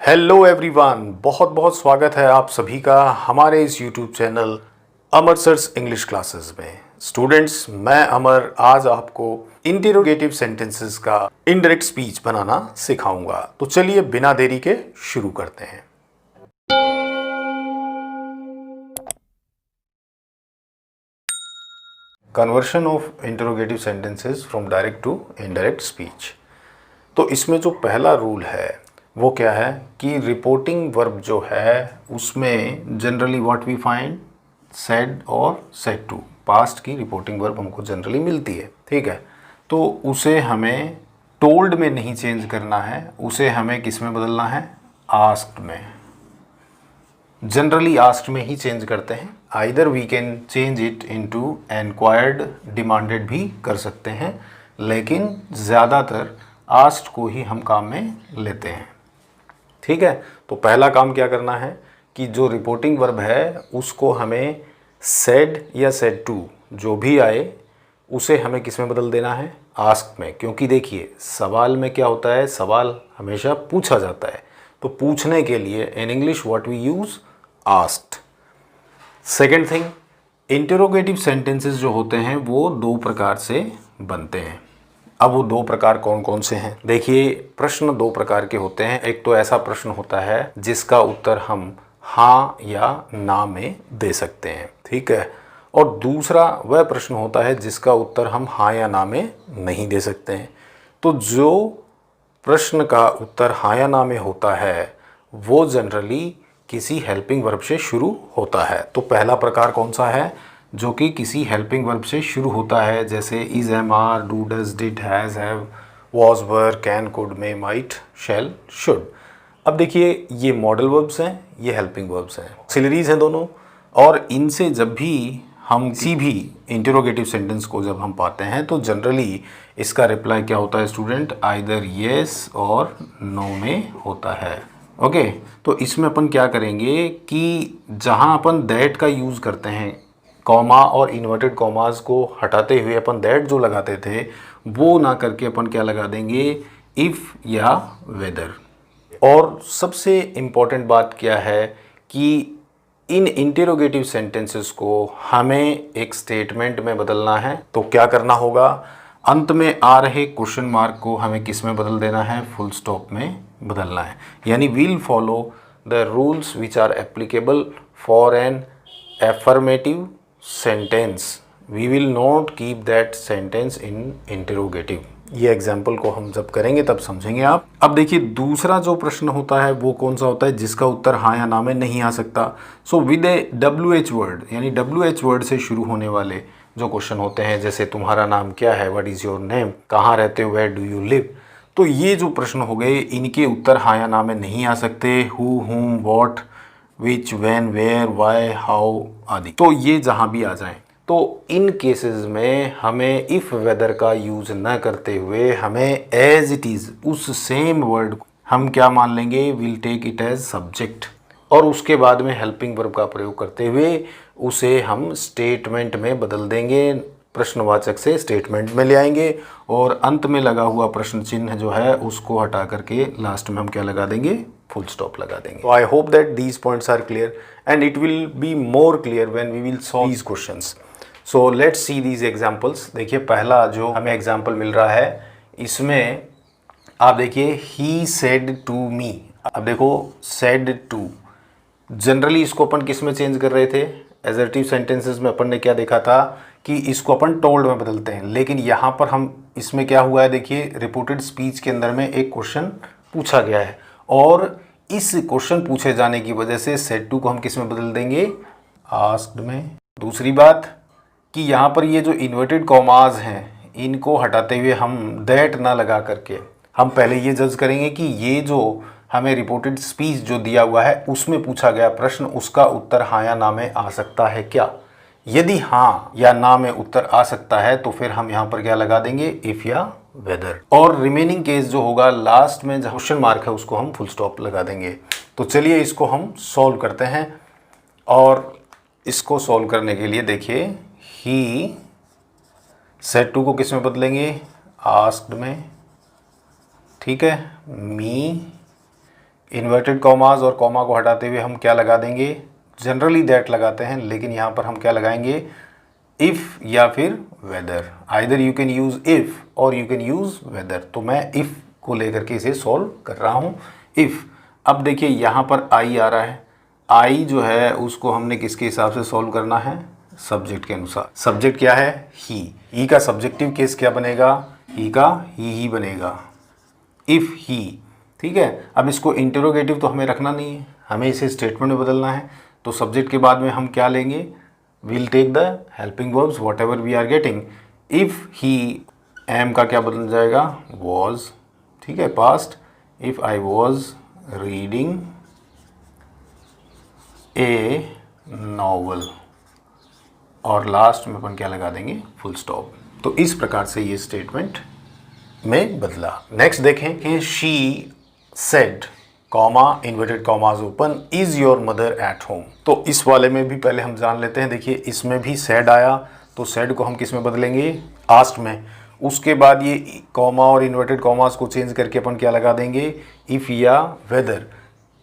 Hello everyone, बहुत बहुत स्वागत है आप सभी का हमारे इस YouTube channel Amar sir's English classes में। स्टूडेंट्स, मैं अमर आज आपको इंटेरोगेटिव सेंटेंसेस का इनडायरेक्ट स्पीच बनाना सिखाऊंगा। तो चलिए बिना देरी के शुरू करते हैं। Conversion of interrogative sentences from direct to indirect speech. तो इसमें जो पहला रूल है वो क्या है कि रिपोर्टिंग वर्ब जो है उसमें generally what we find said और सेड टू, पास्ट की रिपोर्टिंग वर्ब हमको जनरली मिलती है। ठीक है, तो उसे हमें टोल्ड में नहीं चेंज करना है, उसे हमें किस में बदलना है, आस्क्ड में। जनरली आस्क्ड में ही चेंज करते हैं। Either we can change it into enquired, demanded भी कर सकते हैं, लेकिन ज़्यादातर आस्क्ड को ही हम काम में लेते हैं। ठीक है, तो पहला काम क्या करना है कि जो रिपोर्टिंग वर्ब है उसको हमें सेड या सेड टू जो भी आए उसे हमें किस में बदल देना है, आस्क में। क्योंकि देखिए सवाल में क्या होता है, सवाल हमेशा पूछा जाता है, तो पूछने के लिए in English what we use, asked. Second thing, interrogative sentences जो होते हैं वो दो प्रकार से बनते हैं। अब वो दो प्रकार कौन कौन से हैं, देखिए प्रश्न दो प्रकार के होते हैं। एक तो ऐसा प्रश्न होता है जिसका उत्तर हम हाँ या ना में दे सकते हैं, ठीक है, और दूसरा वह प्रश्न होता है जिसका उत्तर हम हाँ या ना में नहीं दे सकते हैं। तो जो प्रश्न का उत्तर हाँ या ना में होता है वो जनरली किसी हेल्पिंग वर्ब से शुरू होता है। तो पहला प्रकार कौन सा है, जो कि किसी हेल्पिंग वर्ब से शुरू होता है, जैसे is, am, are, do, does, did, has, have, was, were, can, could, may, might, shall, should. अब देखिए ये मॉडल वर्ब्स हैं, ये हेल्पिंग वर्ब्स हैं, ऑक्सिलरीज हैं दोनों। और इनसे जब भी हम किसी भी इंटरोगेटिव सेंटेंस को जब हम पाते हैं तो जनरली इसका रिप्लाई क्या होता है स्टूडेंट, आइदर येस और नो में होता है। ओके, तो इसमें अपन क्या करेंगे कि जहाँ अपन दैट का यूज़ करते हैं, कॉमा और इन्वर्टेड कॉमास को हटाते हुए अपन दैट जो लगाते थे वो ना करके अपन क्या लगा देंगे, इफ़ या वेदर। और सबसे इम्पॉर्टेंट बात क्या है कि इन इंटेरोगेटिव सेंटेंसेस को हमें एक स्टेटमेंट में बदलना है। तो क्या करना होगा, अंत में आ रहे क्वेश्चन मार्क को हमें किस में बदल देना है, फुल स्टॉप में बदलना है। यानी we'll follow the rules which are applicable for an affirmative sentence, we will not keep that sentence in interrogative. ये एग्जाम्पल को हम जब करेंगे तब समझेंगे आप। अब देखिए दूसरा जो प्रश्न होता है वो कौन सा होता है, जिसका उत्तर हाँ या ना में नहीं आ सकता। So with A WH word, यानी WH वर्ड से शुरू होने वाले जो क्वेश्चन होते हैं, जैसे तुम्हारा नाम क्या है, व्हाट इज़ योर नेम, कहाँ रहते हो, वेयर डू यू लिव, तो ये जो प्रश्न हो गए इनके उत्तर हाँ या ना में नहीं आ सकते। Who, whom, what, which, when, where, why, how आदि। तो ये जहाँ भी आ जाएं, तो इन केसेस में हमें इफ़ वेदर का यूज़ न करते हुए हमें एज इट इज़ उस सेम वर्ड को हम क्या मान लेंगे, will take it as subject, और उसके बाद में हेल्पिंग वर्ब का प्रयोग करते हुए उसे हम स्टेटमेंट में बदल देंगे, प्रश्नवाचक से स्टेटमेंट में ले आएंगे, और अंत में लगा हुआ प्रश्न चिन्ह जो है उसको हटा करके लास्ट में हम क्या लगा देंगे, फुल स्टॉप लगा देंगे। So I hope that these points are clear and it will be more clear when we will solve these questions. So let's see these examples. देखिए पहला जो हमें एग्जाम्पल मिल रहा है इसमें आप देखिए he said to me। अब देखो said to, जनरली इसको अपन किस में चेंज कर रहे थे, एजर्टिव सेंटेंसेस में अपन ने क्या देखा था कि इसको अपन टोल्ड में बदलते हैं, लेकिन यहाँ पर हम इसमें क्या हुआ है, देखिए रिपोर्टेड स्पीच के अंदर में एक क्वेश्चन पूछा गया है और इस क्वेश्चन पूछे जाने की वजह से सेड टू को हम किस में बदल देंगे, आस्क्ड में। दूसरी बात कि यहाँ पर ये जो इन्वर्टेड कॉमाज हैं इनको हटाते हुए हम दैट ना लगा करके हम पहले ये जज करेंगे कि ये जो हमें रिपोर्टेड स्पीच जो दिया हुआ है उसमें पूछा गया प्रश्न, उसका उत्तर हाँ या ना में आ सकता है क्या। यदि हाँ या ना में उत्तर आ सकता है तो फिर हम यहाँ पर क्या लगा देंगे, इफ़ या वेदर, और रिमेनिंग केस जो होगा लास्ट में जो क्वेश्चन मार्क है उसको हम फुल स्टॉप लगा देंगे। तो चलिए इसको हम सॉल्व करते हैं, और इसको सॉल्व करने के लिए देखिए ही सेड टू को किस में बदलेंगे, आस्क्ड में, ठीक है, मी इन्वर्टेड कॉमास और कॉमा को हटाते हुए हम क्या लगा देंगे, जनरली दैट लगाते हैं, लेकिन यहाँ पर हम क्या लगाएंगे, इफ़ या फिर whether. Either you can use if और यू कैन यूज़ वेदर। तो मैं इफ़ को लेकर के इसे सॉल्व कर रहा हूँ, इफ़। अब देखिए यहाँ पर आई आ रहा है, आई जो है उसको हमने किसके हिसाब से सॉल्व करना है, सब्जेक्ट के अनुसार। सब्जेक्ट क्या है, ही का सब्जेक्टिव केस क्या बनेगा, ही का ही बनेगा, इफ़ ही। ठीक है, अब इसको इंटरोगेटिव तो हमें रखना नहीं है, हमें इसे स्टेटमेंट में बदलना है। तो सब्जेक्ट के बाद में हम क्या लेंगे, will take the helping verbs whatever we are getting. If he, am का क्या बदल जाएगा, वॉज। ठीक है, past. If I was reading a novel, और लास्ट में अपन क्या लगा देंगे, फुल स्टॉप। तो इस प्रकार से ये स्टेटमेंट में बदला। नेक्स्ट देखें कि she said, comma inverted commas open, is your mother at home. तो इस वाले में भी पहले हम जान लेते हैं। देखिए इसमें भी सेड आया, तो सेड को हम किस में बदलेंगे, आस्क्ड में। उसके बाद ये कॉमा और इन्वर्टेड कॉमास को चेंज करके अपन क्या लगा देंगे, इफ़ या वेदर।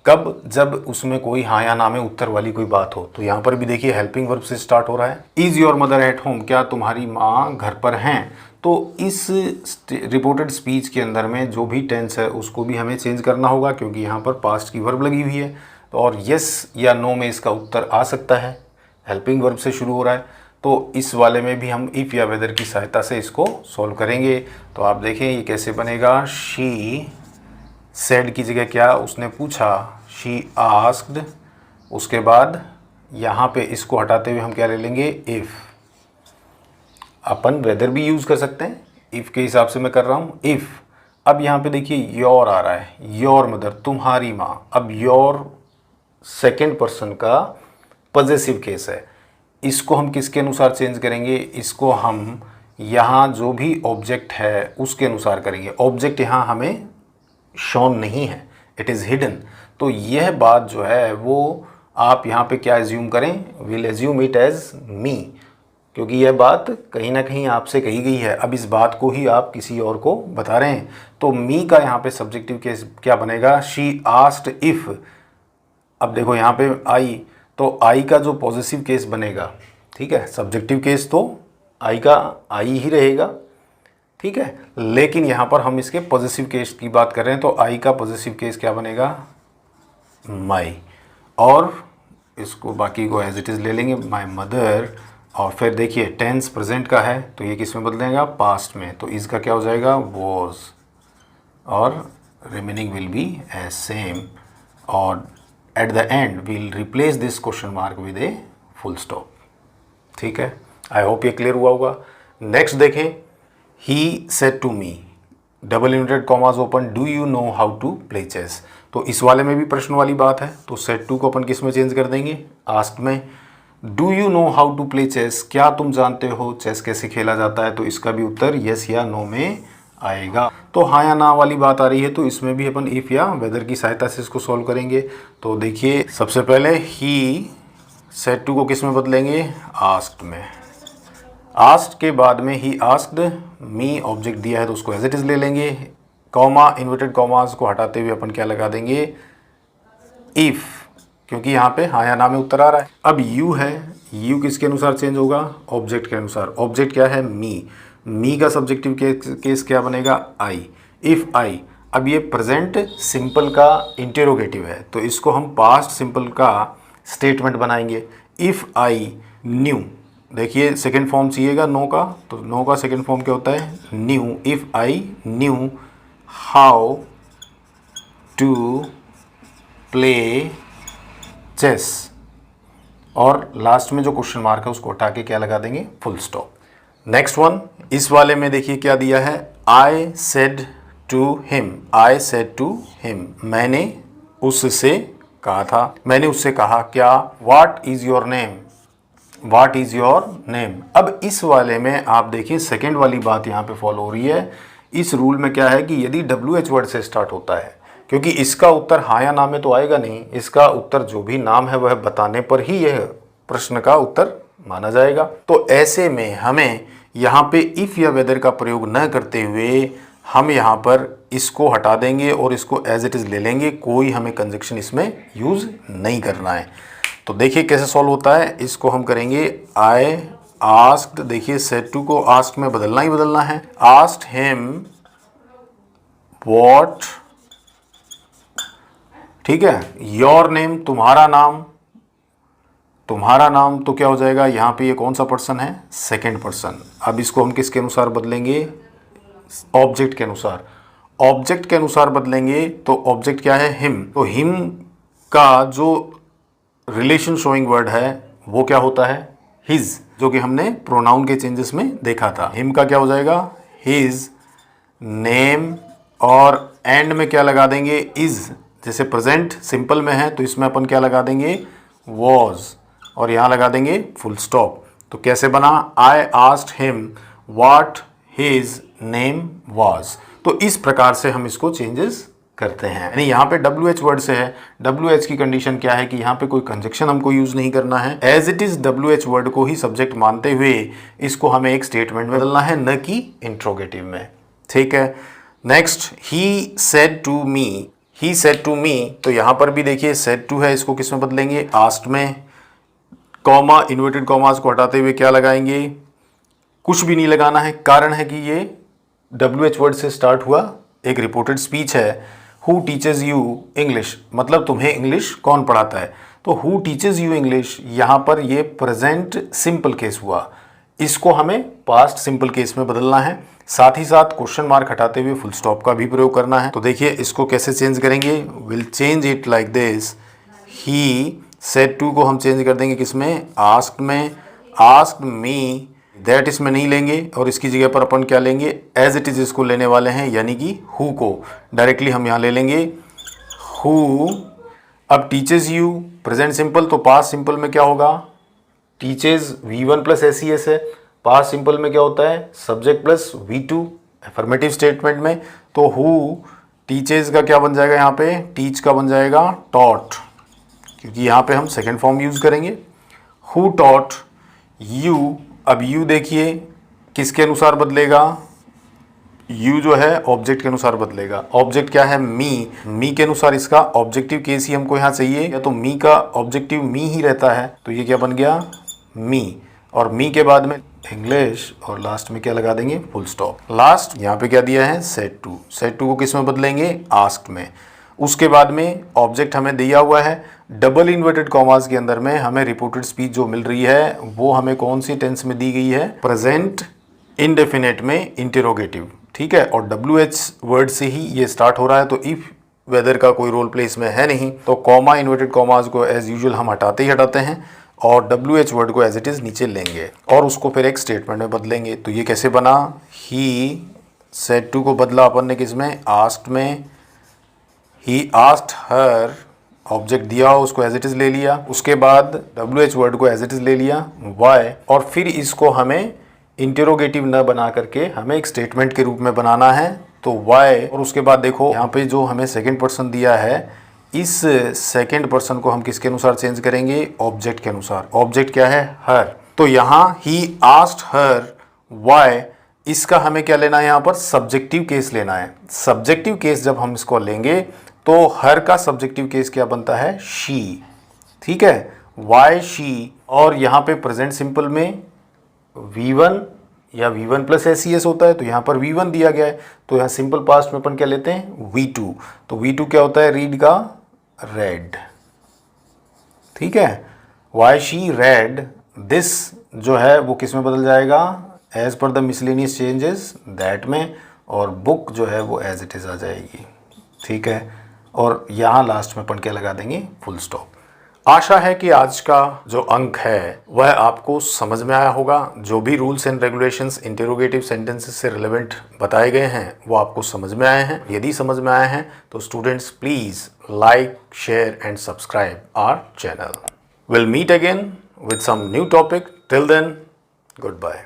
कब, जब उसमें कोई हाँ या ना में उत्तर वाली कोई बात हो। तो यहाँ पर भी देखिए हेल्पिंग वर्ब से स्टार्ट हो रहा है, is your mother at home, क्या तुम्हारी माँ घर पर हैं। तो इस रिपोर्टेड स्पीच के अंदर में जो भी टेंस है उसको भी हमें चेंज करना होगा, क्योंकि यहाँ पर पास्ट की वर्ब लगी हुई है। तो और यस या नो में इसका उत्तर आ सकता है, हेल्पिंग वर्ब से शुरू हो रहा है। तो इस वाले में भी हम इफ़ या वेदर की सहायता से इसको सॉल्व करेंगे। तो आप देखें ये कैसे बनेगा, शी सेड की जगह क्या उसने पूछा, शी आस्क्ड। उसके बाद यहाँ पे इसको हटाते हुए हम क्या ले लेंगे, इफ़। अपन वेदर भी यूज़ कर सकते हैं, इफ़ के हिसाब से मैं कर रहा हूँ, इफ़। अब यहाँ पे देखिए योर आ रहा है, योर मदर, तुम्हारी माँ। अब योर सेकेंड पर्सन का पॉजेसिव केस है, इसको हम किसके अनुसार चेंज करेंगे, इसको हम यहाँ जो भी ऑब्जेक्ट है उसके अनुसार करेंगे। ऑब्जेक्ट यहाँ हमें शोन नहीं है, इट इज़ हिडन। तो यह बात जो है वो आप यहाँ पे क्या एज्यूम करें, विल एज्यूम इट एज मी, क्योंकि यह बात कहीं ना कहीं आपसे कही गई है। अब इस बात को ही आप किसी और को बता रहे हैं। तो मी का यहाँ पे सब्जेक्टिव केस क्या बनेगा, शी आस्क्ड इफ़। अब देखो यहाँ पे आई, तो आई का जो पॉजिटिव केस बनेगा, ठीक है, सब्जेक्टिव केस तो आई का आई ही रहेगा, ठीक है, लेकिन यहाँ पर हम इसके पॉजिटिव केस की बात कर रहे हैं। तो आई का पॉजिटिव केस क्या बनेगा, माई। और इसको बाकी को एज इट इज़ ले लेंगे, माई मदर। और फिर देखिए टेंस प्रेजेंट का है तो ये किस में बदलेगा, पास्ट में। तो इसका क्या हो जाएगा, वॉज, और remaining will be as same. और at the end will replace this question mark with a full stop. ठीक है, आई होप ये क्लियर हुआ होगा। नेक्स्ट देखें, he said to me, double inverted commas open, do you know how to play chess. तो इस वाले में भी प्रश्न वाली बात है, तो सेड टू को अपन किस में चेंज कर देंगे, आस्क्ड में। Do you know how to play chess, क्या तुम जानते हो चेस कैसे खेला जाता है। तो इसका भी उत्तर यस या नो में आएगा। तो हाँ या ना वाली बात आ रही है, तो इसमें भी अपन इफ़ या वेदर की सहायता से इसको सॉल्व करेंगे। तो देखिए सबसे पहले ही सेड टू को किस में बदलेंगे, आस्क्ड में। आस्क्ड के बाद में ही आस्क्ड, मी ऑब्जेक्ट दिया है तो उसको एज इट इज़ ले लेंगे। कॉमा इन्वर्टेड कॉमास को हटाते हुए अपन क्या लगा देंगे, इफ़, क्योंकि यहाँ पे हाँ या ना में उत्तर आ रहा है। अब यू है, यू किसके अनुसार चेंज होगा, ऑब्जेक्ट के अनुसार। ऑब्जेक्ट क्या है, मी का सब्जेक्टिव केस क्या बनेगा, आई। इफ़ आई, अब ये प्रेजेंट सिंपल का इंटेरोगेटिव है तो इसको हम पास्ट सिंपल का स्टेटमेंट बनाएंगे। इफ़ आई न्यू, देखिए सेकेंड फॉर्म चाहिएगा नो का, तो नो का सेकेंड फॉर्म क्या होता है, knew. If I knew how to play chess, और लास्ट में जो क्वेश्चन मार्क है उसको हटा के क्या लगा देंगे, फुल स्टॉप। नेक्स्ट वन, इस वाले में देखिए क्या दिया है, I said to him, I said to him, मैंने उससे कहा था, मैंने उससे कहा क्या, what is your name, what is your name. अब इस वाले में आप देखिए सेकेंड वाली बात यहाँ पे फॉलो हो रही है। इस रूल में क्या है कि यदि WH वर्ड से स्टार्ट होता है, क्योंकि इसका उत्तर हाँ या ना में तो आएगा नहीं, इसका उत्तर जो भी नाम है वह बताने पर ही यह प्रश्न का उत्तर माना जाएगा। तो ऐसे में हमें यहाँ पे इफ़ या वेदर का प्रयोग न करते हुए हम यहाँ पर इसको हटा देंगे और इसको एज इट इज़ ले लेंगे, कोई हमें कंजक्शन इसमें यूज़ नहीं करना है। तो देखिए कैसे सॉल्व होता है, इसको हम करेंगे आई आस्क्ड, देखिए सेड टू को आस्क्ड में बदलना ही बदलना है। आस्क्ड हिम व्हाट, ठीक है, योर नेम, तुम्हारा नाम, तुम्हारा नाम तो क्या हो जाएगा, यहाँ पे ये कौन सा पर्सन है, सेकंड पर्सन। अब इसको हम किसके अनुसार बदलेंगे, ऑब्जेक्ट के अनुसार। ऑब्जेक्ट के अनुसार बदलेंगे तो ऑब्जेक्ट क्या है, हिम, तो हिम का जो रिलेशन शोइंग वर्ड है वो क्या होता है, हिज, जो कि हमने प्रोनाउन के चेंजेस में देखा था। हिम का क्या हो जाएगा, हिज नेम, और एंड में क्या लगा देंगे, इज, जैसे प्रेजेंट सिंपल में है तो इसमें अपन क्या लगा देंगे, वॉज, और यहाँ लगा देंगे फुल स्टॉप। तो कैसे बना, I asked him what his name was. तो इस प्रकार से हम इसको चेंजेस करते हैं। यानी यहाँ पे WH वर्ड से है, WH की कंडीशन क्या है कि यहाँ पे कोई कंजक्शन हमको यूज नहीं करना है, as it is WH word को ही सब्जेक्ट मानते हुए इसको हमें एक स्टेटमेंट में बदलना है, न कि इंट्रोगेटिव में। ठीक है, next, he said to me, he said to me, तो यहाँ पर भी देखिए सेड टू है, इसको किस में बदलेंगे, आस्क्ड में। कॉमा, इन्वर्टेड कॉमास को हटाते हुए क्या लगाएंगे, कुछ भी नहीं लगाना है, कारण है कि ये WH वर्ड से स्टार्ट हुआ एक रिपोर्टेड स्पीच है। हु टीचेज यू इंग्लिश, मतलब तुम्हें इंग्लिश कौन पढ़ाता है, तो हु टीचेज यू इंग्लिश, यहाँ पर ये प्रेजेंट सिंपल केस हुआ, इसको हमें पास्ट सिंपल केस में बदलना है। साथ ही साथ क्वेश्चन मार्क हटाते हुए फुल स्टॉप का भी प्रयोग करना है। तो देखिए इसको कैसे चेंज करेंगे, will change it like this, he said to को हम चेंज कर देंगे किसमें, आस्क्ड में। आस्क्ड मी, दैट इसमें नहीं लेंगे और इसकी जगह पर अपन क्या लेंगे, एज इट इज इसको लेने वाले हैं, यानी कि हु को डायरेक्टली हम यहाँ ले लेंगे, हु। अब टीचेज यू, प्रेजेंट सिंपल, तो पास्ट सिंपल में क्या होगा, टीचेज V1 प्लस SES है, पास्ट सिंपल में क्या होता है, subject plus V2 affirmative statement में, तो हु टीचेज का क्या बन जाएगा, यहाँ पे टीच का बन जाएगा टॉट, क्योंकि यहाँ पे हम सेकेंड फॉर्म यूज करेंगे, हु टॉट यू। अब यू देखिए किसके अनुसार बदलेगा, यू जो है ऑब्जेक्ट के अनुसार बदलेगा। ऑब्जेक्ट क्या है, मी, मी के अनुसार इसका ऑब्जेक्टिव केस ही हमको यहाँ चाहिए, या तो मी का ऑब्जेक्टिव मी ही रहता है, तो ये क्या बन गया, मी, और मी के बाद में इंग्लिश, और लास्ट में क्या लगा देंगे, फुल स्टॉप। लास्ट यहाँ पे क्या दिया है, सेड टू, सेड टू को किस में बदलेंगे, आस्क्ड में। उसके बाद में ऑब्जेक्ट हमें दिया हुआ है, डबल इन्वर्टेड कॉमास के अंदर में हमें रिपोर्टेड स्पीच जो मिल रही है वो हमें कौन सी टेंस में दी गई है, प्रेजेंट इंडेफिनेट में इंटेरोगेटिव। ठीक है, और WH वर्ड से ही ये स्टार्ट हो रहा है, तो इफ वेदर का कोई रोल प्ले इसमें है नहीं, तो कॉमा, इन्वर्टेड कॉमास को एज यूजुअल हम हटाते ही हटाते हैं और WH वर्ड को एज इट इज नीचे लेंगे और उसको फिर एक स्टेटमेंट में बदलेंगे। तो ये कैसे बना, ही सेड टू को बदला अपन ने किसमें, आस्क्ड में। ही आस्क्ड हर, ऑब्जेक्ट दिया हो उसको एज इट इज ले लिया, उसके बाद WH वर्ड को एज इट इज ले लिया, वाई, और फिर इसको हमें इंटेरोगेटिव न बना करके हमें एक स्टेटमेंट के रूप में बनाना है, तो वाई। और उसके बाद देखो यहाँ पे जो हमें सेकंड पर्सन दिया है, इस सेकंड पर्सन को हम किसके अनुसार चेंज करेंगे, ऑब्जेक्ट के अनुसार। ऑब्जेक्ट क्या है, हर, तो यहाँ ही आस्क्ड हर वाई, इसका हमें क्या लेना है, यहाँ पर सब्जेक्टिव केस लेना है। सब्जेक्टिव केस जब हम इसको लेंगे तो हर का सब्जेक्टिव केस क्या बनता है, शी। ठीक है, वाई शी, और यहाँ पे प्रेजेंट सिंपल में V1 या V1 प्लस SES होता है, तो यहाँ पर V1 दिया गया है, तो यहाँ सिंपल पास्ट में अपन क्या लेते हैं, V2। तो V2 क्या होता है, रीड का रेड। ठीक है, वाई शी रेड दिस जो है वो किस में बदल जाएगा, as per the miscellaneous changes that में, और बुक जो है वो एज इट इज आ जाएगी। ठीक है, और यहाँ लास्ट में अपन क्या लगा देंगे, फुल स्टॉप। आशा है कि आज का जो अंक है वह आपको समझ में आया होगा। जो भी rules and regulations interrogative sentences से रिलेवेंट बताए गए हैं वो आपको समझ में आए हैं। यदि समझ में आए हैं तो students please like, share and subscribe our channel. Will meet again with some new topic. Till then, goodbye.